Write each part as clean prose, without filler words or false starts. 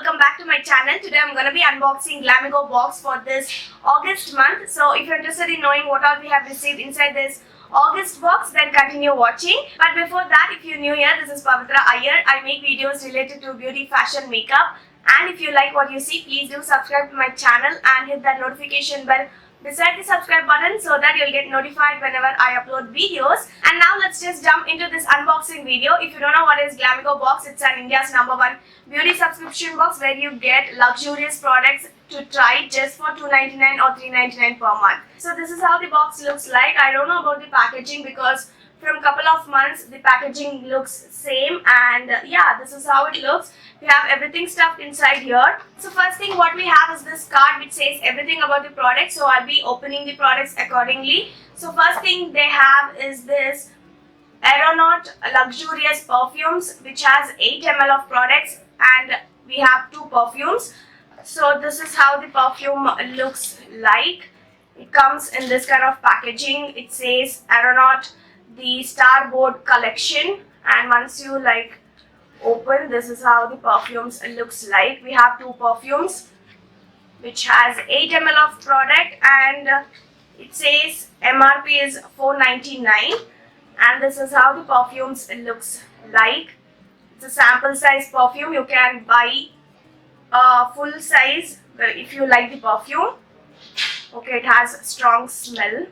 welcome back to my channel. Today I'm going to be unboxing GLAMEGO box for this August month. So if you're interested in knowing what all we have received inside this August box, then continue watching. But before that, if you're new here, this is Pavithra Iyer. I make videos related to beauty, fashion, makeup. And if you like what you see, please do subscribe to my channel and hit that notification bell beside the subscribe button so that you'll get notified whenever I upload videos. And now let's just jump into this unboxing video. If you don't know what is GLAMEGO box, it's an India's #1 beauty subscription box where you get luxurious products to try just for $2.99 or $3.99 per month. So this is how the box looks like. I don't know about the packaging because from couple of months the packaging looks same, and yeah, this is how it looks. We have everything stuffed inside here. So first thing what we have is this card which says everything about the product. So I'll be opening the products accordingly. So first thing they have is this Aroma luxurious perfumes which has 8 ml of products, and we have 2 perfumes. So this is how the perfume looks like. It comes in this kind of packaging. It says Aroma the Starboard collection, and once you open, this is how the perfumes looks like. We have 2 perfumes which has 8 ml of product, and it says MRP is $4.99, and this is how the perfumes looks like. It's a sample size perfume. You can buy a full size if you like the perfume. Okay, it has strong smell.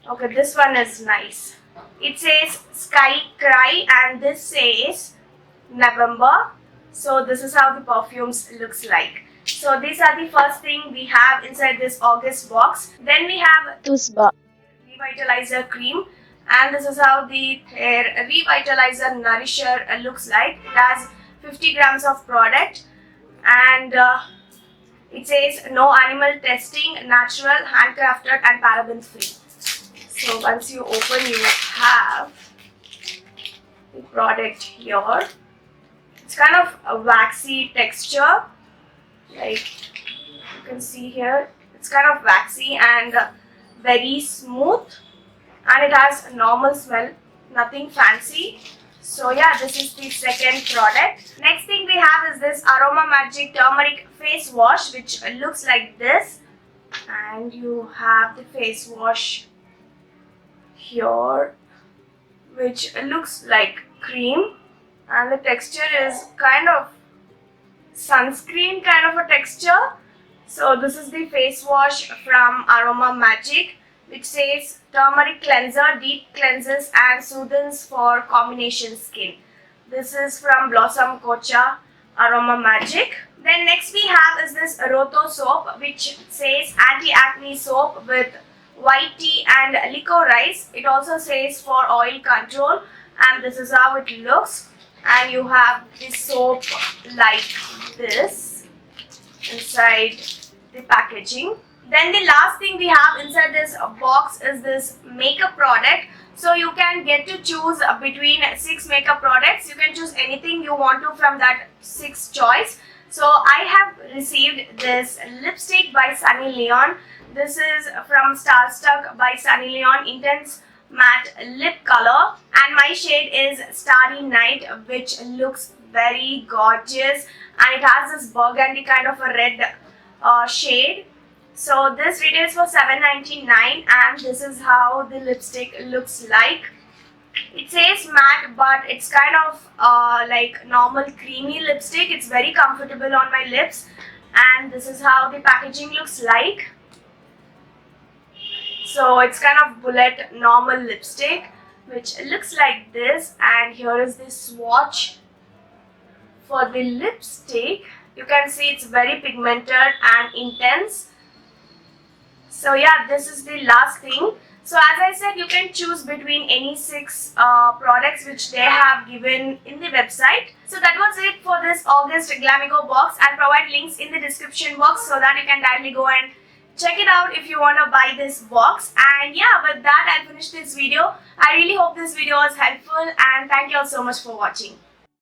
Okay, this one is nice. It says Sky Cry and this says November. So this is how the perfumes looks like. So these are the first thing we have inside this August box. Then we have Revitalizer cream, and this is how the hair revitalizer nourisher looks like. It has 50 grams of product, and it says no animal testing, natural, handcrafted and paraben free. So once you open, you have the product here. It's kind of a waxy texture, like you can see here. It's kind of waxy and very smooth, and it has a normal smell, nothing fancy. So yeah, this is the second product. Next thing we have is this Aroma Magic Turmeric face wash, which looks like this, and you have the face wash here which looks like cream, and the texture is kind of sunscreen kind of a texture. So this is the face wash from Aroma Magic which says turmeric cleanser, deep cleanses and soothes for combination skin. This is from Blossom Kocha Aroma Magic. Then next we have is this Roto soap which says anti-acne soap with white tea and licorice. It also says for oil control, and this is how it looks. And you have this soap like this inside the packaging. Then the last thing we have inside this box is this makeup product. So you can get to choose between 6 makeup products. You can choose anything you want to from that 6 choice. So I have received this lipstick by Sunny Leon. This is from Starstruck by Sunny Leon, Intense Matte Lip Color, and my shade is Starry Night, which looks very gorgeous, and it has this burgundy kind of a red shade. So this retails for $7.99, and this is how the lipstick looks like. It says matte, but it's kind of like normal creamy lipstick. It's very comfortable on my lips, and this is how the packaging looks like. So it's kind of bullet normal lipstick which looks like this, and here is the swatch for the lipstick. You can see it's very pigmented and intense. So yeah, this is the last thing. So as I said, you can choose between any 6 products which they have given in the website. So that was it for this August GLAMEGO box. I'll provide links in the description box so that you can directly go and check it out if you want to buy this box. And yeah, with that I'll finish this video. I really hope this video was helpful, and thank you all so much for watching.